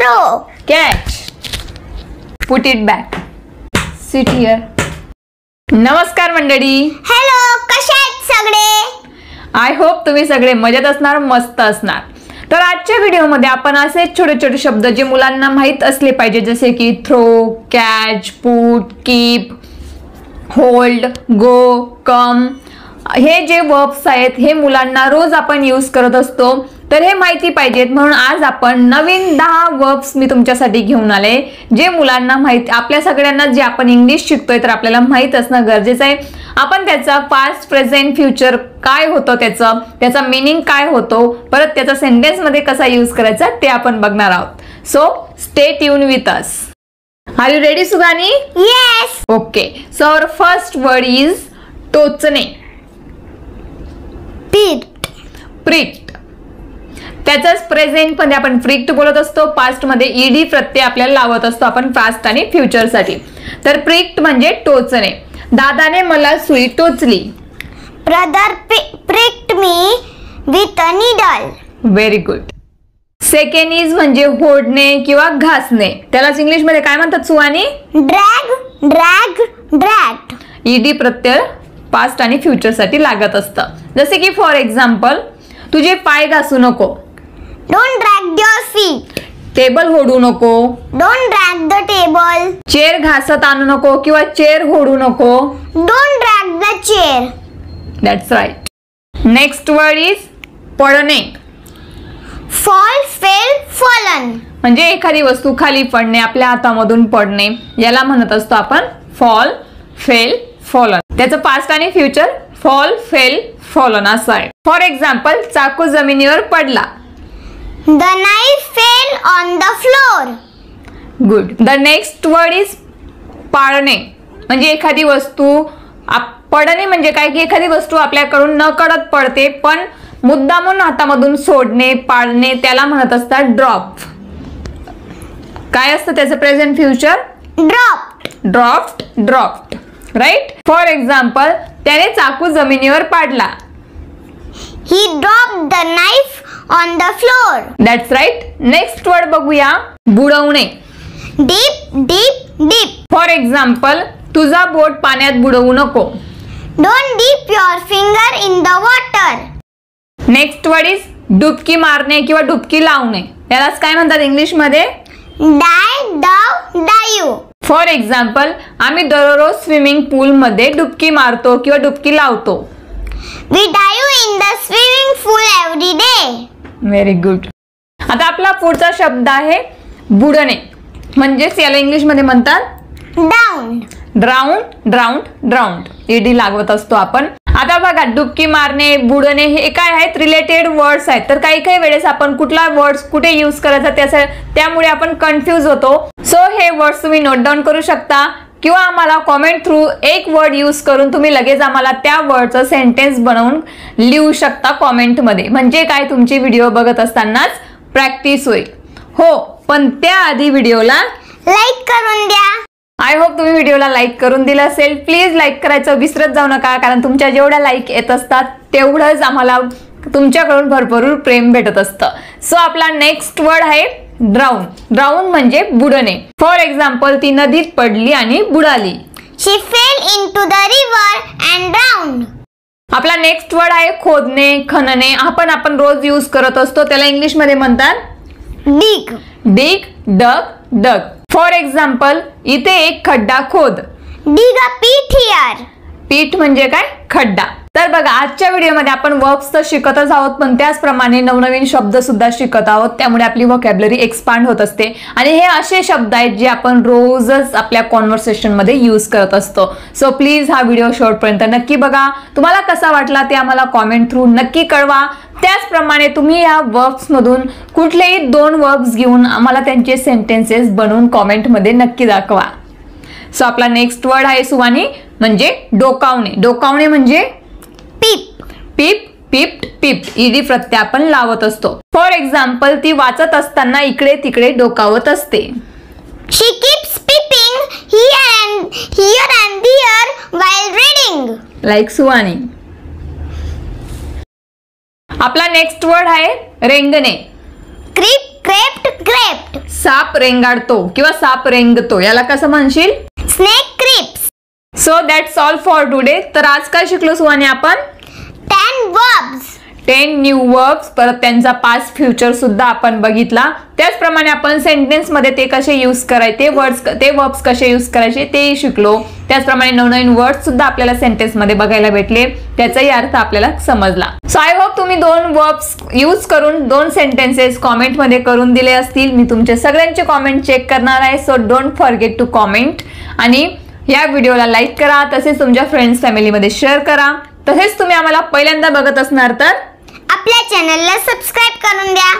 throw, catch, put it back, sit here. नमस्कार मंडळी. Hello, कशा आहेत सगळे? आय होप तुम्ही सगळे मजेत असणार, मस्त असणार. तर आजच्या व्हिडिओमध्ये आपण असे छोटे छोटे शब्द जे मुलांना माहित असले पाहिजे, जसे की throw, catch, put, keep, hold, go, come, हे जे वर्ब्स आहेत हे मुलांना रोज आपण यूज करत असतो, तर हे माहिती पाहिजेत. म्हणून आज आपण नवीन 10 वर्ब्स मी तुमच्यासाठी घेऊन आले, जे मुलांना माहिती, आपल्या सगळ्यांना जे आपण इंग्लिश शिकतोय तर आपल्याला माहित असणं गरजेचं आहे. आपण त्याचा पास्ट, प्रेझेंट, फ्युचर काय होतं, त्याचा मीनिंग काय होतो, परत त्याचा सेंटेन्स मध्ये कसा यूज करायचा ते आपण बघणार आहोत. So stay tuned with us. Are you ready Sugani? Yes. Okay, so our first word is टोचणे. Pricked. प्रिक्ट. त्याचाच प्रेझेंट मध्ये आपण प्रिक्ट बोलत असतो, पास्ट मध्ये ईडी प्रत्यय आपल्याला लावत असतो आपण पास्ट आणि फ्युचर साठी. तर प्रिक्ट म्हणजे टोचणे. दादाने मला सुई टोचली. Brother pricked me with a needle. Very good. Second is म्हणजे होडणे किंवा घासणे. त्यालाच इंग्लिश मध्ये काय म्हणतात Suhani? Drag, drag, dragged. ED प्रत्यय पास्ट आणि फ्युचर साठी लागत असतं. जसे की फॉर एक्झाम्पल, तुझे पाय घासू नको. Don't drag your feet. Table होडू नको. Don't drag the table. Chair घासत आणू नको किंवा चेअर होडू नको. Don't drag the chair. That's right. Next word is पडणे. Fall, fell, fallen. म्हणजे एखादी वस्तू खाली पडणे, आपल्या हातामधून पडणे, याला म्हणत असतो आपण फॉल, फेल, फॉलन. त्याचं पास्ट आणि फ्युचर फॉल, फेल, फॉलन असं आहे. फॉर एक्झाम्पल, चाकू जमिनीवर पडला. The knife fell on the floor. Good. The next word is पाळणे. म्हणजे एखादी वस्तू, पडणे म्हणजे काय की एखादी वस्तू आपल्याकडून न कळत पडते, पण मुद्दामून हातामधून सोडणे, पाळणे, त्याला म्हणत असतात ड्रॉप. काय असतं त्याचं present, future? Dropped. Dropped, dropped. Right. For example, त्याने चाकू जमिनीवर पाडला. He dropped the knife on the floor. That's right. Next word बघूया, बुडवणे. Dip, dip, dip. For example, तुझा बोट पाण्यात बुडवू नको. Don't dip your finger in the water. Next word is डुबकी मारणे किंवा डुबकी लावणे. यालाच काय म्हणतात इंग्लिश मध्ये? Dive, dove, dive. For example, आम्ही दररोज स्विमिंग पूल मध्ये डुबकी मारतो किंवा डुबकी लावतो. We dive in the swimming pool every day. Very good. आता आपला पुढचा शब्द आहे बुडणे. म्हणजेच याला इंग्लिश मध्ये म्हणतात Down. Drowned, drowned, drowned. ED लागवत असतो आपण. आता बघा, डुबकी मारणे, बुडणे हे काय आहेत? रिलेटेड वर्ड्स आहेत. तर काही काही वेळेस आपण कुठला वर्ड्स कुठे यूज करायचा त्यामुळे आपण कन्फ्यूज होतो. सो हे वर्ड्स तुम्ही नोट डाऊन करू शकता किंवा आम्हाला कॉमेंट थ्रू एक वर्ड यूज करून तुम्ही लगेच आम्हाला त्या वर्डचं सेंटेन्स बनवून लिहू शकता कॉमेंट मध्ये. म्हणजे काय, तुमची व्हिडिओ बघत असतानाच प्रॅक्टिस होईल. हो, पण त्याआधी व्हिडिओला लाईक करून द्या. आय होप तुम्ही व्हिडिओला लाईक करून दिलं असेल. प्लीज लाईक करायचं विसरत जाऊ नका, कारण तुमच्या जेवढ्या लाईक येत असतात तेवढंच आम्हाला तुमच्याकडून भरभरून प्रेम भेटत असतं. सो आपला नेक्स्ट वर्ड आहे ड्राउन. ड्राउन म्हणजे बुडणे. फॉर एक्झाम्पल, ती नदीत पडली आणि बुडाली. She fell into the river and drowned. आपला नेक्स्ट वर्ड आहे खोदणे, खणणे. आपण रोज यूज करत असतो, त्याला इंग्लिश मध्ये म्हणतात Dig. Dig, dug, dug. For example, इथे एक खड्डा खोद. Dig a pit here. पीठ म्हणजे काय? खड्डा. तर बघा, आजच्या व्हिडिओमध्ये आपण वर्ब्स तर शिकतच आहोत, पण त्याचप्रमाणे नवनवीन शब्द सुद्धा शिकत आहोत. त्यामुळे आपली व्होकॅब्युलरी एक्सपांड होत असते आणि हे असे शब्द आहेत जे आपण रोजच आपल्या कॉन्व्हर्सेशन मध्ये यूज करत असतो. सो प्लीज हा व्हिडिओ शेवटपर्यंत नक्की बघा. तुम्हाला कसा वाटला ते आम्हाला कॉमेंट थ्रू नक्की कळवा. त्याचप्रमाणे तुम्ही या वर्ब्स मधून कुठलेही 2 वर्ब्स घेऊन आम्हाला त्यांचे सेंटेन्सेस बनवून कॉमेंट मध्ये नक्की दाखवा. सो आपला नेक्स्ट वर्ड आहे सुवानी, म्हणजे डोकावणे. डोकावणे म्हणजे Peep. पीप, पिप्ट, पिप्ट. ईडी प्रत्यय आपण लावत असतो. फॉर एक्झाम्पल, ती वाचत असताना इकडे तिकडे डोकावत असते. She keeps peeping here and there while reading. Like Suvani. आपला नेक्स्ट वर्ड आहे रेंगणे. Creep, crept, crept. साप रेंगाळतो किंवा साप रेंगतो, याला कसं म्हणशील? Snake creeps. So that's all for today. तर आज काय शिकलो सुहानी आपण? 10 verbs. 10 न्यू वर्ब्स, परत त्यांचा पास्ट फ्युचर सुद्धा आपण बघितला. त्याचप्रमाणे आपण सेंटेन्स मध्ये ते कसे यूज करायचे, ते वर्ब्स कसे यूज करायचे तेही शिकलो. त्याचप्रमाणे नवनवीन वर्ड्स सुद्धा आपल्याला सेंटेन्स मध्ये बघायला भेटले, त्याचाही अर्थ आपल्याला समजला. सो आय होप तुम्ही 2 वर्ब्स यूज करून 2 सेंटेन्सेस कॉमेंट मध्ये करून दिले असतील. मी तुमचे सगळ्यांचे कॉमेंट चेक करणार आहे. So don't forget to comment आणि या व्हिडिओला लाईक करा, तसेच तुमच्या फ्रेंड्स फॅमिलीमध्ये शेअर करा. तसेच तुम्ही आम्हाला पहिल्यांदा बघत असणार तर आपल्या चॅनलला सबस्क्राइब करून द्या.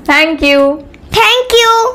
थँक्यू. थँक्यू.